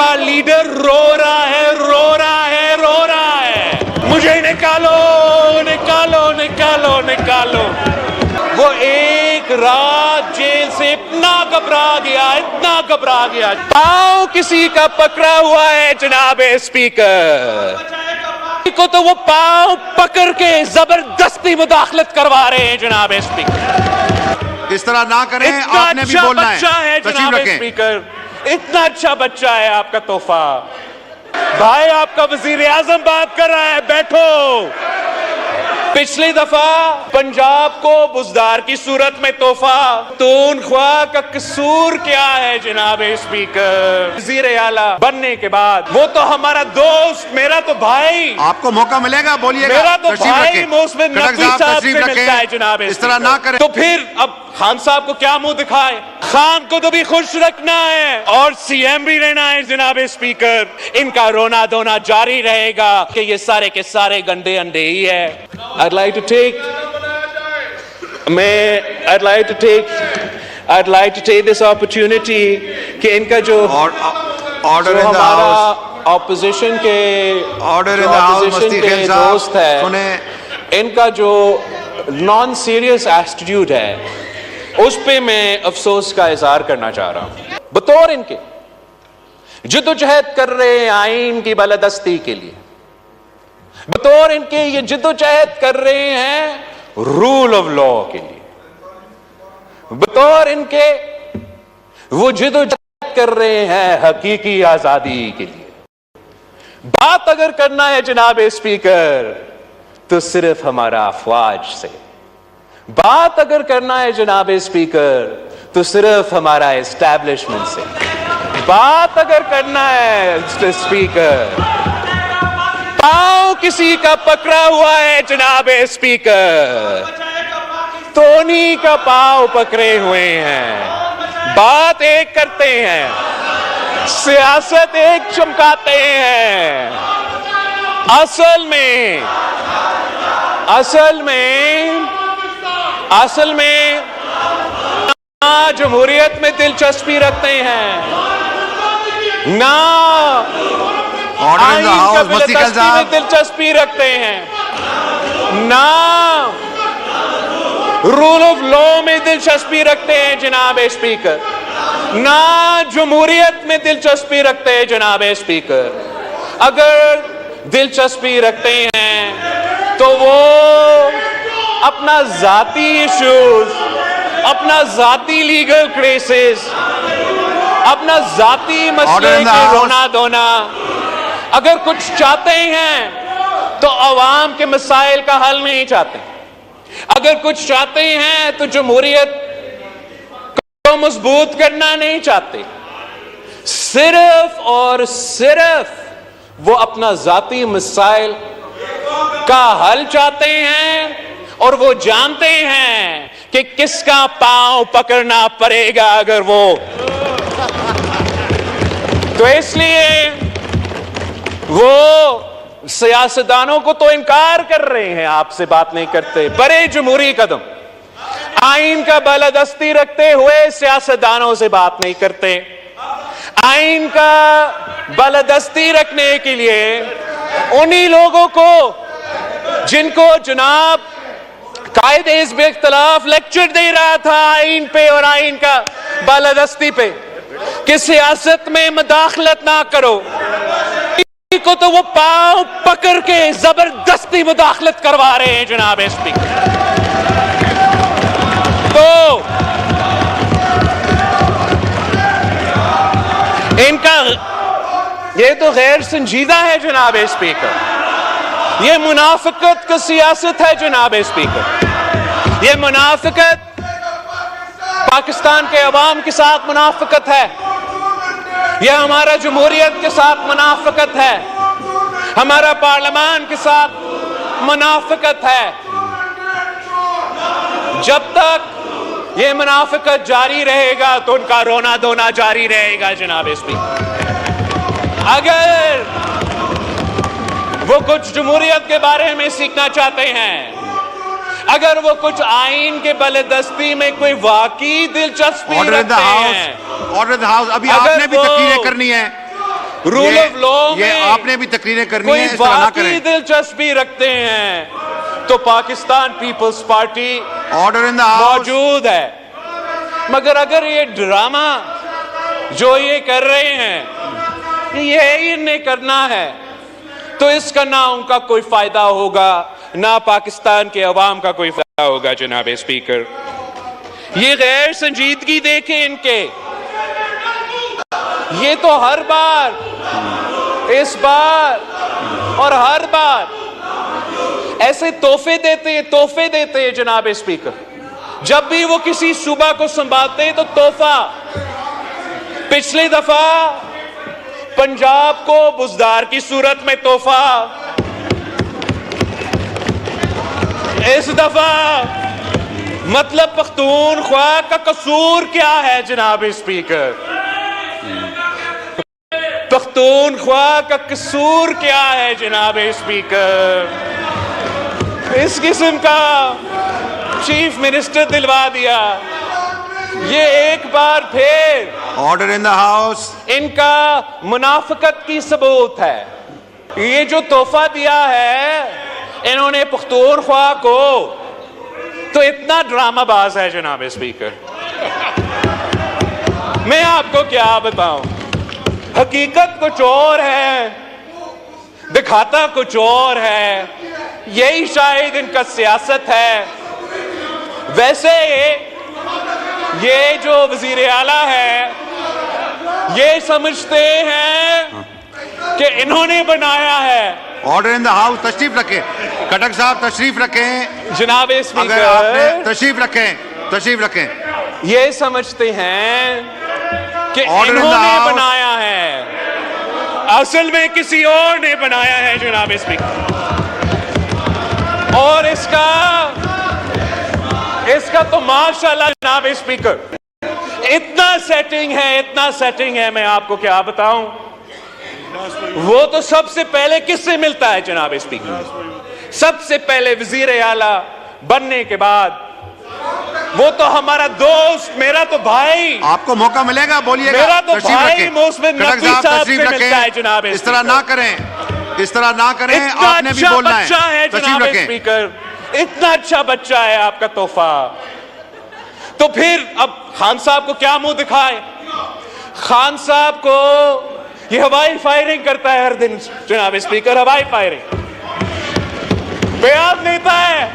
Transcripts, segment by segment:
का लीडर रो रहा है, रो रहा है, रो रहा है, मुझे निकालो, निकालो, निकालो, निकालो। वो एक रात जेल से इतना घबरा गया, इतना घबरा गया, पांव किसी का पकड़ा हुआ है जनाबे स्पीकर को, तो वो पांव पकड़ के जबरदस्ती मुदाखलत करवा रहे हैं जनाबे स्पीकर। इस तरह ना करें, आपने भी बोलना है। जनाब स्पीकर, इतना अच्छा बच्चा है आपका तोहफा। भाई आपका वजीर आजम बात कर रहा है, बैठो। पिछली दफा पंजाब को बुजदार की सूरत में तोहफा, तूनख्वाह का कसूर क्या है जनाबे स्पीकर? वजीर आला बनने के बाद वो तो हमारा दोस्त, मेरा तो भाई, आपको मौका मिलेगा, बोलिएगा। मेरा तो भाई मोहसिन नकवी साहब से मिलता है जनाबे। इस तरह ना करें। तो फिर अब खान साहब को क्या मुंह दिखाए? खान को तो भी खुश रखना है और सीएम भी रहना है जनाबे स्पीकर। इनका रोना धोना जारी रहेगा कि ये सारे के सारे गंदे अंडे ही है। I'd like to take this opportunity कि इनका जो ऑर्डर इन द हमारा हाउस, ऑपोजिशन के ऑर्डर इन द हाउस, मस्ती खेल साहब दोस्त है, सुने। इनका जो नॉन सीरियस एटीट्यूड है उस पे मैं अफसोस का इजहार करना चाह रहा हूं। बतौर इनके जिद्दोजहद कर रहे हैं आईन की बालादस्ती के लिए, बतौर इनके ये जिद्दोजहद कर रहे हैं रूल ऑफ लॉ के लिए, बतौर इनके वो जिद्दोजहद कर रहे हैं हकीकी आजादी के लिए। बात अगर करना है जनाब स्पीकर तो सिर्फ हमारा अफवाज से, बात अगर करना है जनाब स्पीकर तो सिर्फ हमारा एस्टैब्लिशमेंट से, बात अगर करना है स्पीकर, पांव किसी का पकड़ा हुआ है जनाब स्पीकर, टोनी का पांव पकड़े हुए हैं। बात एक करते हैं, सियासत एक चमकाते हैं। असल में ना जमहूरियत में दिलचस्पी रखते हैं, ना आईन का बिलादस्ती में दिलचस्पी रखते हैं, ना रूल ऑफ लॉ में दिलचस्पी रखते हैं जनाब स्पीकर, ना जमहूरियत में दिलचस्पी रखते हैं जनाब स्पीकर। अगर दिलचस्पी रखते हैं तो वो अपना जाती इश्यूज, अपना जाती लीगल केसेस, अपना जाती मसले के रोना धोना, अगर कुछ चाहते हैं तो अवाम के मसाइल का हल नहीं चाहते। अगर कुछ चाहते हैं तो जमहूरियत को मजबूत करना नहीं चाहते। सिर्फ और सिर्फ वो अपना जाती मसाइल का हल चाहते हैं और वो जानते हैं कि किसका पांव पकड़ना पड़ेगा अगर वो, तो इसलिए वो सियासतदानों को तो इनकार कर रहे हैं, आपसे बात नहीं करते। बड़े जमहूरी कदम, आईन का बालादस्ती रखते हुए सियासतदानों से बात नहीं करते। आईन का बालादस्ती रखने के लिए उन्हीं लोगों को जिनको जनाब कायदे हिज़्ब इख्तिलाफ लेक्चर दे रहा था आईन पे और आईन का बालादस्ती पे कि सियासत में मुदाखलत ना करो, को तो वो पांव पकड़ के जबरदस्ती मुदाखलत करवा रहे हैं जनाब स्पीकर। तो इनका ये तो गैर संजीदा है जनाब स्पीकर। ये मुनाफिकत का सियासत है जनाब स्पीकर। ये मुनाफिकत पाकिस्तान के अवाम के साथ मुनाफिकत है, यह हमारा जमहूरियत के साथ मुनाफिकत है, हमारा पार्लियामान के साथ मुनाफिकत है। जब तक ये मुनाफिकत जारी रहेगा तो उनका रोना धोना जारी रहेगा जनाब स्पीकर। अगर वो कुछ जमहूरियत के बारे में सीखना चाहते हैं, अगर वो कुछ आईन के बालादस्ती में कोई वाकई दिलचस्पी रखते हैं, ऑर्डर द हाउस, अभी आपने भी तकरीरें करनी है। रूल ऑफ लॉ ये में आपने भी तकरीरें करनी कोई है, इस तरह ना वाकई करें। दिलचस्पी रखते हैं तो Pakistan People's Party order in the house. मौजूद है। मगर अगर ये ड्रामा जो ये कर रहे हैं ये इन्हें करना है तो इसका ना उनका कोई फायदा होगा ना पाकिस्तान के अवाम का कोई फायदा होगा। जनाब स्पीकर, ये गैर संजीदगी देखें इनके, ये तो हर बार, इस बार और हर बार ऐसे तोहफे देते हैं जनाब स्पीकर। जब भी वो किसी सूबा को संभालते हैं तो तोहफा। पिछली दफा पंजाब को बुजदार की सूरत में तोहफा, इस दफा मतलब पख्तूनख्वा का कसूर क्या है जनाब स्पीकर? पख्तूनख्वा का कसूर क्या है जनाब स्पीकर? इस किस्म का चीफ मिनिस्टर दिलवा दिया। ये एक बार फिर ऑर्डर इन द हाउस। इनका मुनाफिकत की सबूत है। ये जो तोहफा दिया है इन्होंने पख्तूनख्वा को, तो इतना ड्रामाबाज है जनाब स्पीकर, मैं आपको क्या बताऊं। हकीकत कुछ और है, दिखाता कुछ और है। यही शायद इनका सियासत है। वैसे ये जो वजीर आला है ये समझते हैं कि इन्होंने बनाया है। Order in the house. तशरीफ रखें खटक साहब, तशरीफ रखें जनाब अगर स्पीकर, आपने तशरीफ रखें। ये समझते हैं कि Order in the इन्होंने house. बनाया है, असल में किसी और ने बनाया है जनाब स्पीकर। और इसका तो माशाल्लाह जनाब स्पीकर इतना सेटिंग है, मैं आपको क्या बताऊं। वो तो सबसे पहले किससे मिलता है जनाब स्पीकर? सबसे पहले वजीर आला बनने के बाद वो तो हमारा दोस्त, मेरा तो भाई, आपको मौका मिलेगा, बोलिएगा। मेरा तो तशरीफ भाई रखें। मोहसिन खटक नकवी साहब, साहब तशरीफ से मिलता है जनाब रखें। इस तरह ना करें, इस तरह ना करें। इतना आपने भी अच्छा बोलना बच्चा है तशरीफ जनाब रखें। स्पीकर, इतना अच्छा बच्चा है आपका तोहफा। तो फिर अब खान साहब को क्या मुंह दिखाए? खान साहब को ये हवाई फायरिंग करता है हर दिन जनाब स्पीकर, हवाई फायरिंग बयान देता है।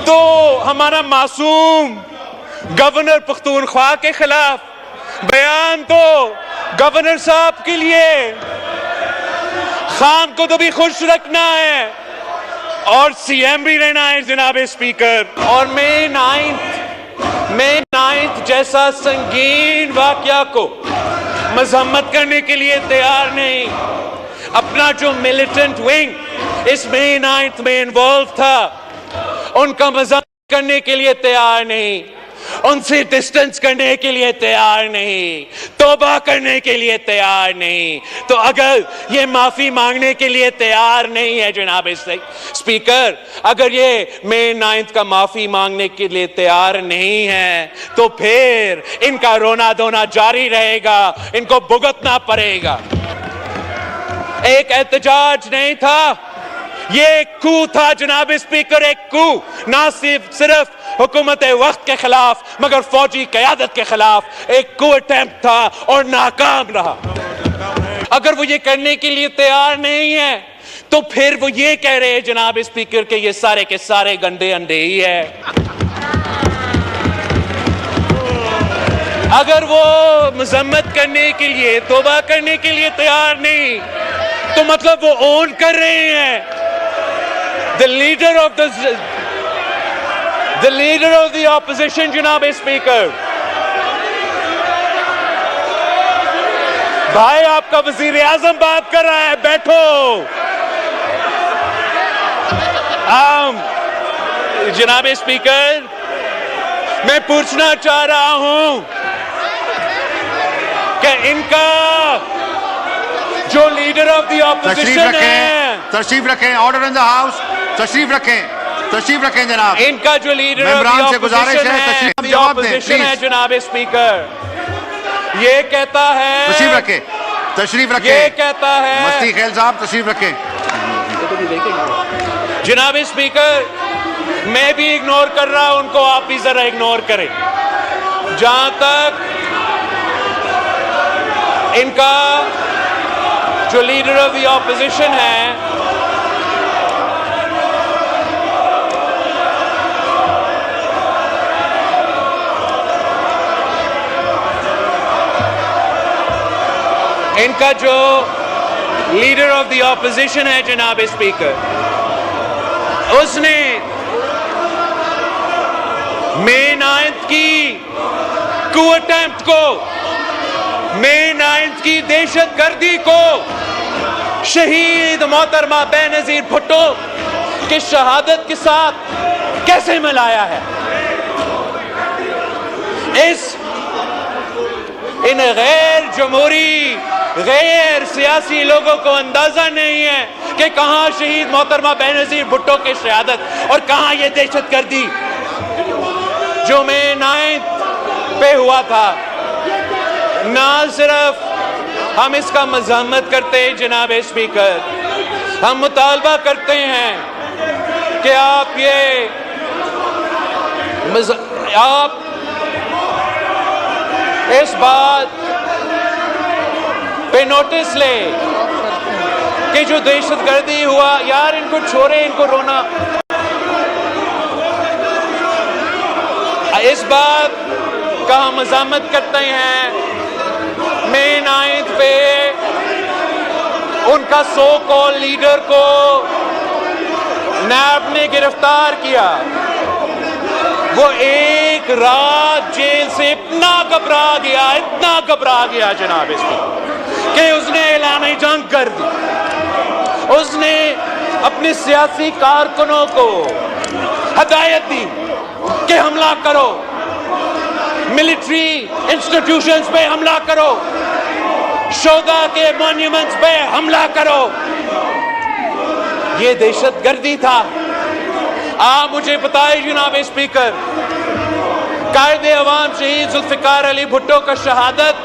तो हमारा मासूम गवर्नर पख्तूनख्वा के खिलाफ बयान तो गवर्नर साहब के लिए, खान को तो भी खुश रखना है और सीएम भी रहना है जनाब स्पीकर। और मई 9 जैसा संगीन वाकया को मजम्मत करने के लिए तैयार नहीं। अपना जो मिलिटेंट विंग इस मई 9 में इन्वॉल्व था उनका मजम्मत करने के लिए तैयार नहीं, उनसे डिस्टेंस करने के लिए तैयार नहीं, तौबा करने के लिए तैयार नहीं। तो अगर ये माफी मांगने के लिए तैयार नहीं है जनाब स्पीकर, अगर ये मई 9 का माफी मांगने के लिए तैयार नहीं है तो फिर इनका रोना धोना जारी रहेगा, इनको भुगतना पड़ेगा। एक एहतजाज नहीं था, ये एक कू था जनाब स्पीकर, एक कू। ना सिर्फ हुकूमत वक्त के खिलाफ मगर फौजी क़यादत के खिलाफ एक कू अटेम्प्ट था और नाकाम रहा। अगर वो ये करने के लिए तैयार नहीं है तो फिर वो ये कह रहे हैं जनाब स्पीकर के ये सारे के सारे गंदे अंडे ही है। अगर वो मजम्मत करने के लिए, तौबा करने के लिए तैयार नहीं तो मतलब वो ओन कर रहे हैं the leader of the opposition जनाब स्पीकर। भाई आपका वजीर आजम बात कर रहा है, बैठो। जनाब स्पीकर, मैं पूछना चाह रहा हूं कि इनका जो लीडर ऑफ द ऑपोजिशन है, तशरीफ रखें। Order in the house. तशरीफ रखें जनाब। इनका जो लीडर ऑफ द ऑपोजिशन है, जवाब दें प्लीज। है जनाब स्पीकर, ये कहता है, तशरीफ रखें। तशरीफ ये रखें। कहता है मस्ती खेल साहब तशरीफ रखें। जनाब स्पीकर, मैं भी इग्नोर कर रहा हूं उनको, आप भी जरा इग्नोर करें। जहां तक इनका जो लीडर ऑफ द ऑपोजिशन है, इनका जो लीडर ऑफ द ऑपोजिशन है जनाब स्पीकर, उसने मई 9 की कू अटेम्प्ट को, मई 9 की दहशतगर्दी को शहीद मोहतरमा बेनजीर भुट्टो की शहादत के साथ कैसे मिलाया है। इन गैर जमहूरी, गैर सियासी लोगों को अंदाजा नहीं है कि कहां शहीद मोहतरमा बेनजीर भुट्टो की शहादत और कहां यह दहशतगर्दी जो मई 9 पे हुआ था। ना सिर्फ हम इसका मज़म्मत करते हैं जनाब स्पीकर, हम मुतालबा करते हैं कि आप इस बात पे नोटिस ले कि जो दहशतगर्दी हुआ, यार इनको छोड़े, इनको रोना। इस बात का हम मज़म्मत करते हैं मई 9 पे उनका सो कॉल लीडर को नैब ने गिरफ्तार किया। वो एक रात जेल से इतना घबरा गया जनाब इसमें कि उसने ऐलान जंग कर दी। उसने अपने सियासी कारकुनों को हदायत दी कि हमला करो, मिलिट्री इंस्टीट्यूशंस पे हमला करो, शोधा के मॉन्यूमेंट्स पे हमला करो। ये दहशतगर्दी था। आप मुझे बताइए जनाब स्पीकर, कायदे अवाम शहीद जुल्फिकार अली भुट्टो का शहादत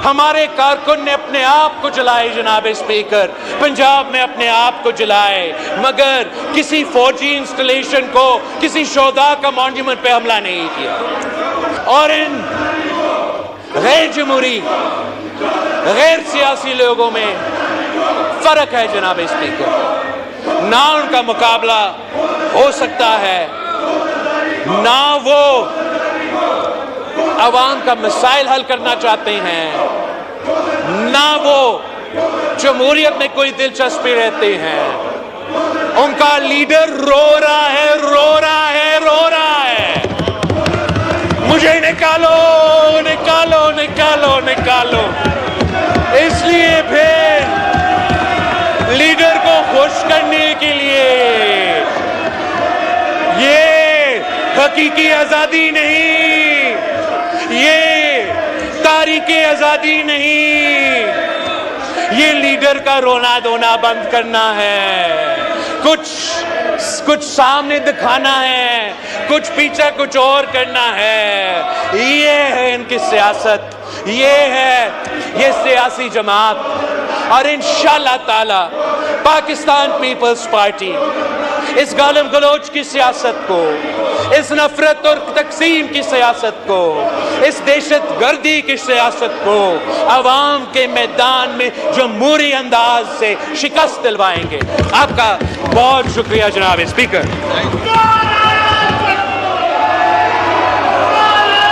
हमारे कारकुन ने अपने आप को जलाए जनाब स्पीकर, पंजाब में अपने आप को जलाए, मगर किसी फौजी इंस्टॉलेशन को, किसी शोधा का मॉन्यूमेंट पे हमला नहीं किया। और इन गैर जमहूरी, गैर सियासी लोगों में फर्क है जनाब स्पीकर। ना उनका मुकाबला हो सकता है, ना वो अवाम का मसाइल हल करना चाहते हैं, ना वो जमहूरियत में कोई दिलचस्पी रहते हैं। उनका लीडर रो रहा है, मुझे निकालो। इसलिए फिर लीडर को खुश करने के लिए ये हकीकी आजादी नहीं, ये तारीखी आजादी नहीं, ये लीडर का रोना धोना बंद करना है। कुछ सामने दिखाना है, कुछ पीछे कुछ और करना है। ये है इनकी सियासत, ये सियासी जमात। और इंशाअल्लाह ताला पाकिस्तान पीपल्स पार्टी इस गालिम गलोच की सियासत को, इस नफरत और तकसीम की सियासत को, इस दहशतगर्दी की सियासत को अवाम के मैदान में जमहूरी अंदाज से शिकस्त दिलवाएंगे। आपका बहुत शुक्रिया जनाब speaker.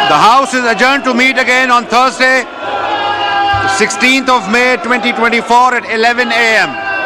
The House is adjourned to meet again on Thursday, 16th of May 2024 at 11 a.m.